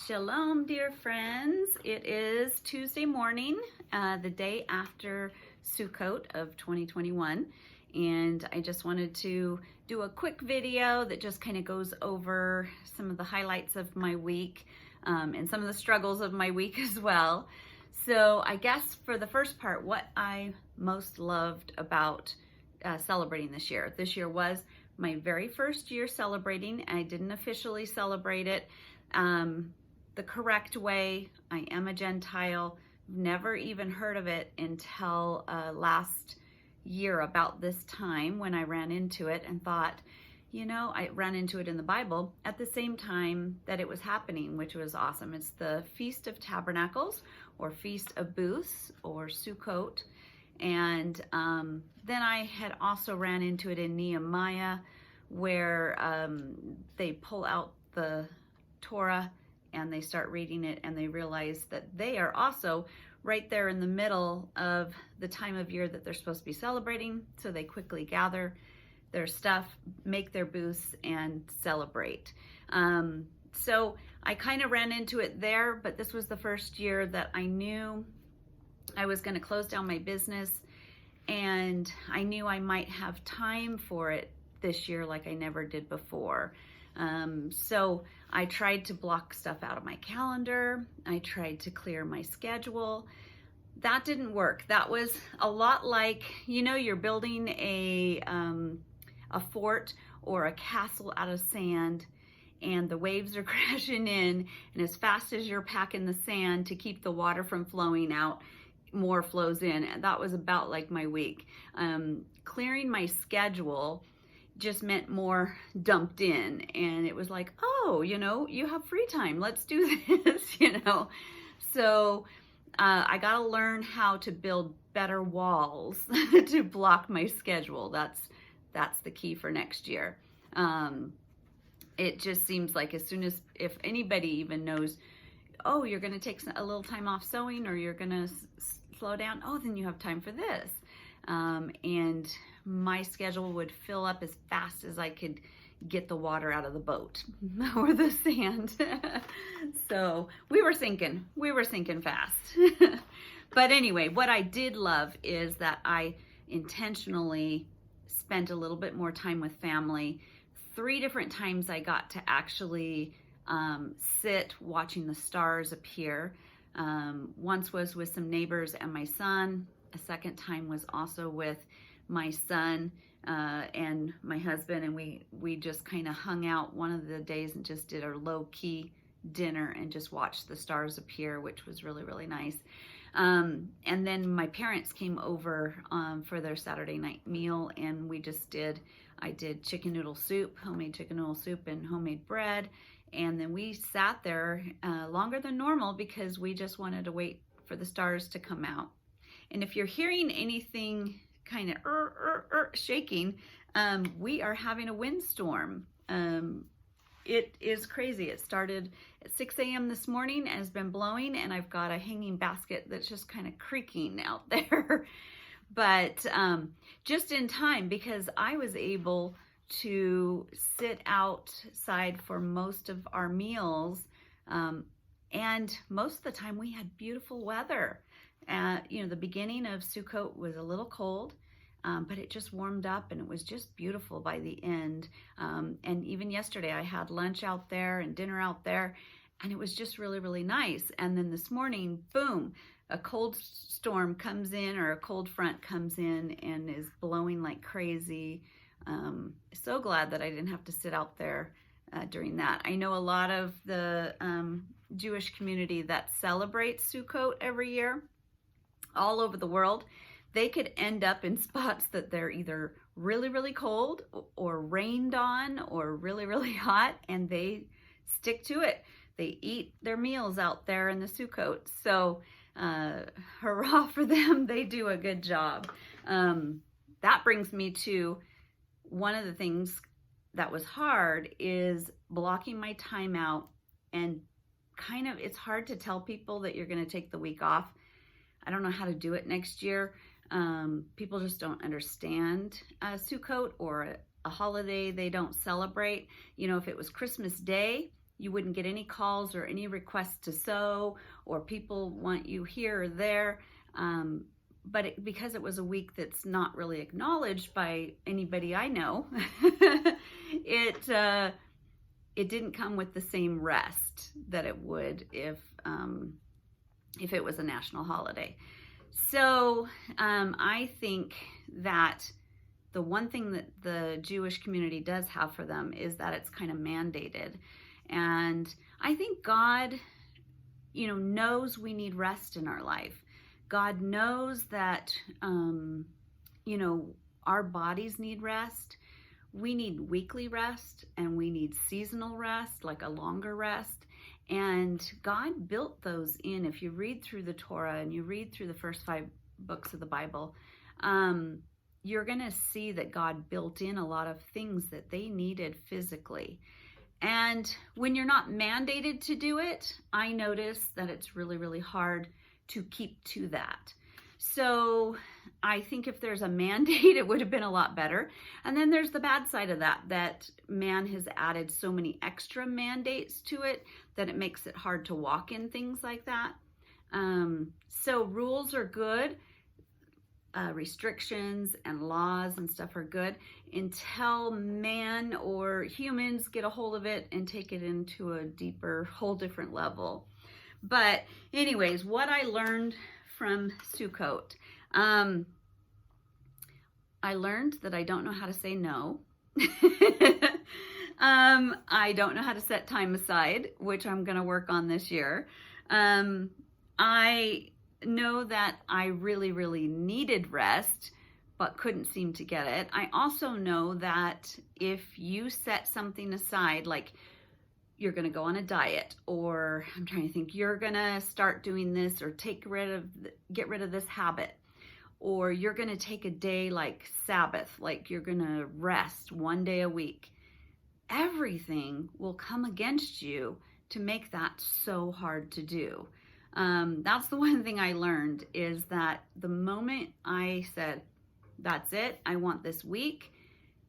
Shalom, dear friends. It is Tuesday morning, the day after Sukkot of 2021, and I just wanted to do a quick video that just kind of goes over some of the highlights of my week and some of the struggles of my week as well. So I guess for the first part, what I most loved about celebrating this year. This year was my very first year celebrating. I didn't officially celebrate it the correct way. I am a Gentile, never even heard of it until last year about this time when I ran into it and thought, I ran into it in the Bible at the same time that it was happening, which was awesome. It's the Feast of Tabernacles or Feast of Booths or Sukkot. And then I had also ran into it in Nehemiah where they pull out the Torah and they start reading it and they realize that they are also right there in the middle of the time of year that they're supposed to be celebrating. So they quickly gather their stuff, make their booths, and celebrate. So I kind of ran into it there, but this was the first year that I knew I was going to close down my business, and I knew I might have time for it this year like I never did before. So I tried to block stuff out of my calendar. I tried to clear my schedule. That didn't work. That was a lot like, you're building a fort or a castle out of sand, and the waves are crashing in, and as fast as you're packing the sand to keep the water from flowing out, more flows in. And that was about like my week. Clearing my schedule just meant more dumped in, and it was like, oh, you have free time, let's do this. So I got to learn how to build better walls to block my schedule. That's the key for next year. It just seems like as soon as, if anybody even knows, oh, you're going to take a little time off sewing, or you're going to slow down, oh, then you have time for this. And my schedule would fill up as fast as I could get the water out of the boat or the sand. So we were sinking fast. But anyway, what I did love is that I intentionally spent a little bit more time with family. 3 different times I got to actually sit watching the stars appear. Once was with some neighbors and my son. A second time was also with my son and my husband, and we just kind of hung out one of the days and just did a low-key dinner and just watched the stars appear, which was really, really nice. And then my parents came over for their Saturday night meal, and I did chicken noodle soup, homemade chicken noodle soup, and homemade bread. And then we sat there longer than normal because we just wanted to wait for the stars to come out. And if you're hearing anything kind of shaking, we are having a windstorm. It is crazy. It started at 6 a.m. this morning and has been blowing, and I've got a hanging basket that's just kind of creaking out there. But just in time, because I was able to sit outside for most of our meals, and most of the time we had beautiful weather. The beginning of Sukkot was a little cold, but it just warmed up and it was just beautiful by the end. And even yesterday I had lunch out there and dinner out there, and it was just really, really nice. And then this morning, boom, a cold storm comes in, or a cold front comes in and is blowing like crazy. So glad that I didn't have to sit out there during that. I know a lot of the Jewish community that celebrates Sukkot every year all over the world. They could end up in spots that they're either really, really cold or rained on or really, really hot, and they stick to it. They eat their meals out there in the Sukkot. So hurrah for them. They do a good job. That brings me to one of the things that was hard is blocking my time out, and it's hard to tell people that you're going to take the week off. I don't know how to do it next year. People just don't understand Sukkot or a holiday they don't celebrate. If it was Christmas Day, you wouldn't get any calls or any requests to sew, or people want you here or there. But because it was a week that's not really acknowledged by anybody I know, it didn't come with the same rest that it would if it was a national holiday. So I think that the one thing that the Jewish community does have for them is that it's kind of mandated. And I think God, knows we need rest in our life. God knows that, our bodies need rest. We need weekly rest, and we need seasonal rest, like a longer rest. And God built those in. If you read through the Torah and you read through the first 5 books of the Bible, you're going to see that God built in a lot of things that they needed physically. And when you're not mandated to do it, I notice that it's really, really hard to keep to that. So I think if there's a mandate, it would have been a lot better. And then there's the bad side of that man has added so many extra mandates to it that it makes it hard to walk in things like that. So rules are good. Restrictions and laws and stuff are good until man or humans get a hold of it and take it into a deeper, whole different level. But anyways, what I learned from Sukkot, I learned that I don't know how to say no. I don't know how to set time aside, which I'm going to work on this year. I know that I really, really needed rest, but couldn't seem to get it. I also know that if you set something aside, like you're going to go on a diet, or I'm trying to think, you're going to start doing this, or get rid of this habit, or you're going to take a day like Sabbath, like you're going to rest one day a week, everything will come against you to make that so hard to do. That's the one thing I learned, is that the moment I said, that's it, I want this week,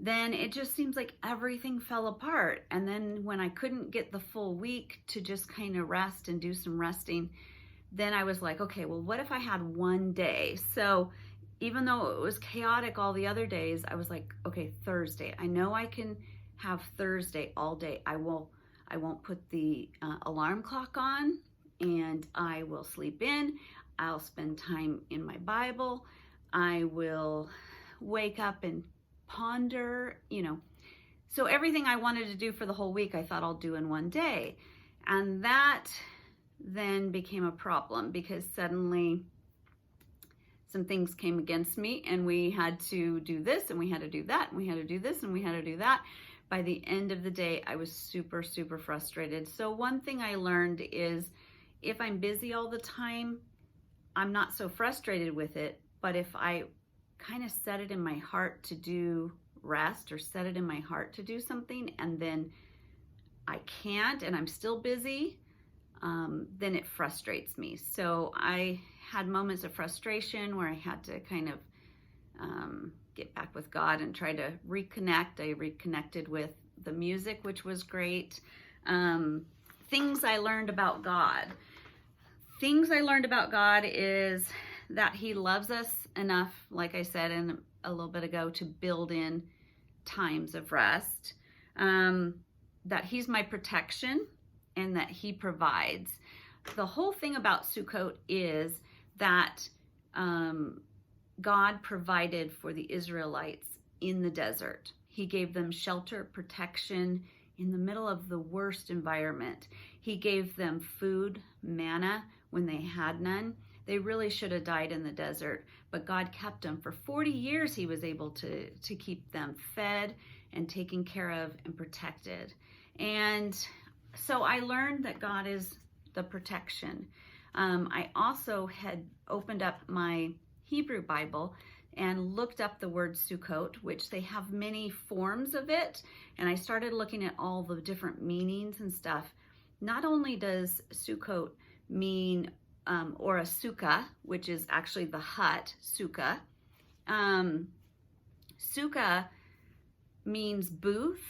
then it just seems like everything fell apart. And then when I couldn't get the full week to just kind of rest and do some resting, then I was like, okay, well, what if I had one day? So even though it was chaotic all the other days, I was like, okay, Thursday, I know I can have Thursday all day. I won't put the alarm clock on, and I will sleep in. I'll spend time in my Bible. I will wake up and ponder, So everything I wanted to do for the whole week, I thought I'll do in one day. And that then became a problem, because suddenly some things came against me, and we had to do this, and we had to do that, and we had to do this, and we had to do that. By the end of the day, I was super, super frustrated. So one thing I learned is, if I'm busy all the time, I'm not so frustrated with it. But if I kind of set it in my heart to do rest, or set it in my heart to do something, and then I can't, and I'm still busy, then it frustrates me. So I had moments of frustration where I had to kind of get back with God and try to reconnect. I reconnected with the music, which was great. Things I learned about God. Things I learned about God is that He loves us enough, like I said a little bit ago, to build in times of rest. That He's my protection, and that He provides. The whole thing about Sukkot is that God provided for the Israelites in the desert. He gave them shelter, protection in the middle of the worst environment. He gave them food, manna, when they had none. They really should have died in the desert, but God kept them. For 40 years, He was able to keep them fed and taken care of and protected. And so I learned that God is the protection. I also had opened up my Hebrew Bible and looked up the word Sukkot, which they have many forms of it. And I started looking at all the different meanings and stuff. Not only does Sukkot mean, or a sukkah, which is actually the hut, sukkah. Sukkah means booth,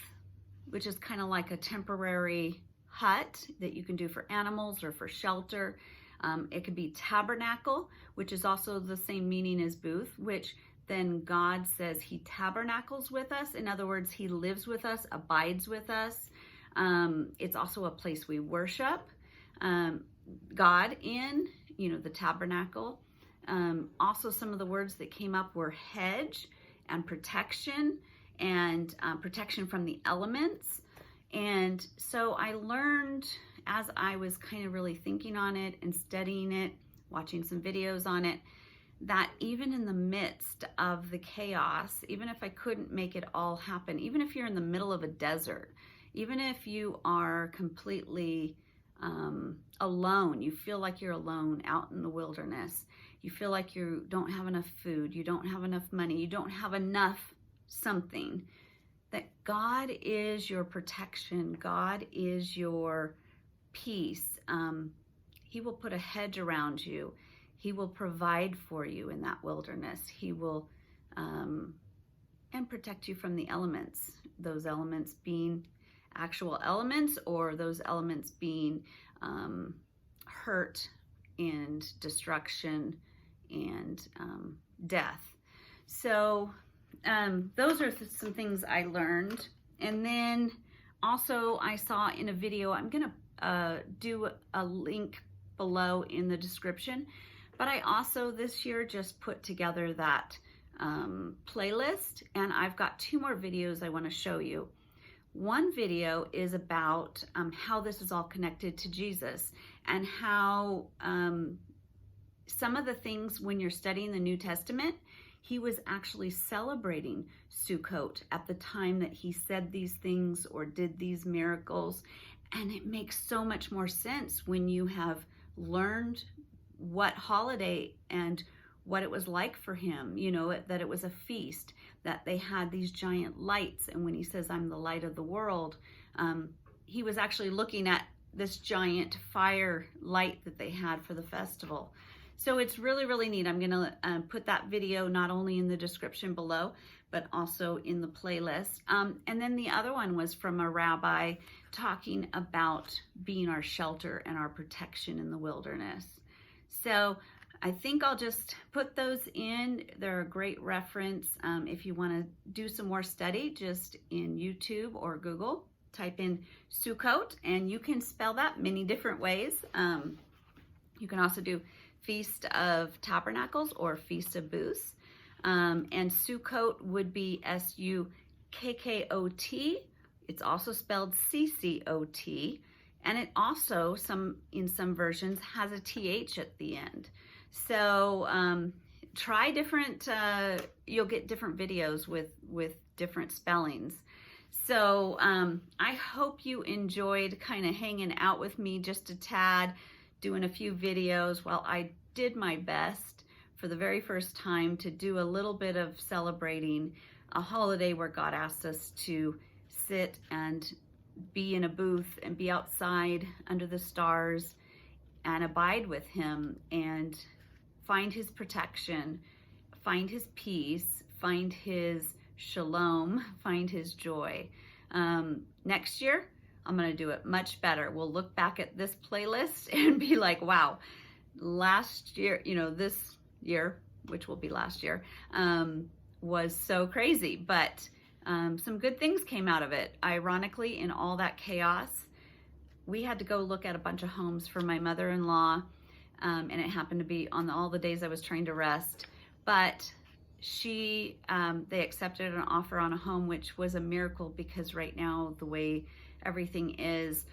which is kind of like a temporary hut that you can do for animals or for shelter. It could be tabernacle, which is also the same meaning as booth, which then God says he tabernacles with us. In other words, he lives with us, abides with us. It's also a place we worship God in, the tabernacle. Also, some of the words that came up were hedge and protection from the elements. And so I learned, as I was kind of really thinking on it and studying it, watching some videos on it, that even in the midst of the chaos, even if I couldn't make it all happen, even if you're in the middle of a desert, even if you are completely alone, you feel like you're alone out in the wilderness, you feel like you don't have enough food, you don't have enough money, you don't have enough something, that God is your protection, God is your peace. He will put a hedge around you. He will provide for you in that wilderness. He will and protect you from the elements, those elements being actual elements or those elements being hurt and destruction and death. So those are some things I learned. And then also I saw in a video, I'm going to do a link below in the description, but I also this year just put together that playlist, and I've got 2 more videos I want to show you. One video is about how this is all connected to Jesus, and how some of the things when you're studying the New Testament, he was actually celebrating Sukkot at the time that he said these things or did these miracles. And it makes so much more sense when you have learned what holiday and what it was like for him, that it was a feast, that they had these giant lights. And when he says, I'm the light of the world, he was actually looking at this giant fire light that they had for the festival. So it's really, really neat. I'm going to put that video not only in the description below, but also in the playlist. And then the other one was from a rabbi talking about being our shelter and our protection in the wilderness. So I think I'll just put those in. They're a great reference. If you want to do some more study, just in YouTube or Google, type in Sukkot, and you can spell that many different ways. You can also do Feast of Tabernacles or Feast of Booths. And Sukkot would be Sukkot. It's also spelled Ccot. And it also, in some versions, has a TH at the end. So try different, you'll get different videos with different spellings. So I hope you enjoyed kind of hanging out with me just a tad, doing a few videos while I did my best for the very first time to do a little bit of celebrating a holiday where God asked us to sit and be in a booth and be outside under the stars and abide with him and find his protection, find his peace, find his shalom, find his joy. Next year, I'm going to do it much better. We'll look back at this playlist and be like, wow, last year, this year, which will be last year, was so crazy, but some good things came out of it. Ironically, in all that chaos, we had to go look at a bunch of homes for my mother-in-law, and it happened to be on all the days I was trying to rest, but they accepted an offer on a home, which was a miracle, because right now, the way everything is,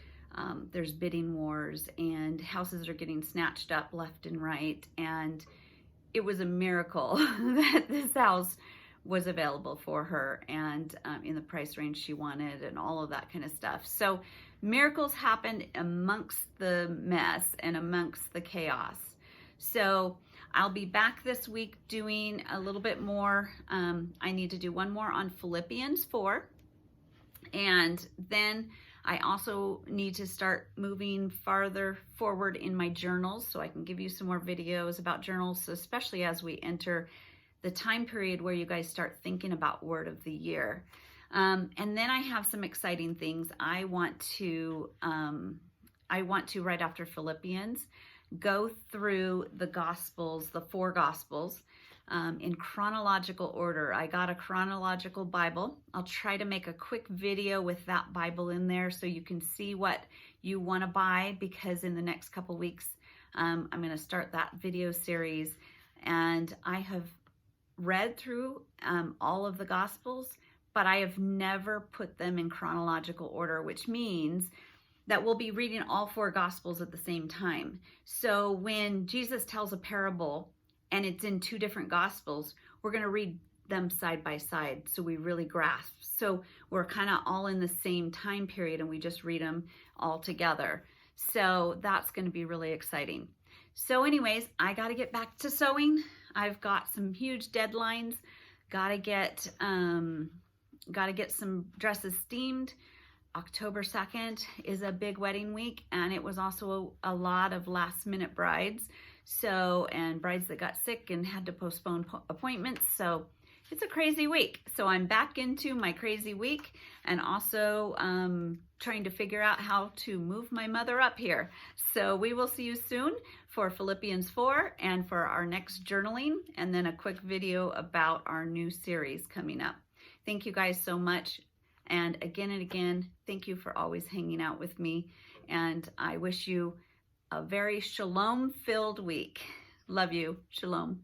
there's bidding wars and houses are getting snatched up left and right, and it was a miracle that this house was available for her and in the price range she wanted and all of that kind of stuff. So miracles happened amongst the mess and amongst the chaos. So I'll be back this week doing a little bit more. I need to do one more on Philippians 4. And then I also need to start moving farther forward in my journals so I can give you some more videos about journals, especially as we enter the time period where you guys start thinking about word of the year. And then I have some exciting things. I want to right after Philippians, go through the Gospels, the 4 Gospels, in chronological order. I got a chronological Bible. I'll try to make a quick video with that Bible in there so you can see what you want to buy, because in the next couple weeks, I'm going to start that video series. And I have read through all of the Gospels, but I have never put them in chronological order, which means that we'll be reading all 4 Gospels at the same time. So when Jesus tells a parable and it's in 2 different Gospels, we're going to read them side by side so we really grasp. So we're kind of all in the same time period and we just read them all together. So that's going to be really exciting. So anyways, I got to get back to sewing. I've got some huge deadlines. Got to get some dresses steamed. October 2nd is a big wedding week, and it was also a lot of last minute brides. And brides that got sick and had to postpone appointments. So it's a crazy week. So I'm back into my crazy week, and also trying to figure out how to move my mother up here. So we will see you soon for Philippians 4 and for our next journaling, and then a quick video about our new series coming up. Thank you guys so much. And again, thank you for always hanging out with me. And I wish you a very shalom-filled week. Love you. Shalom.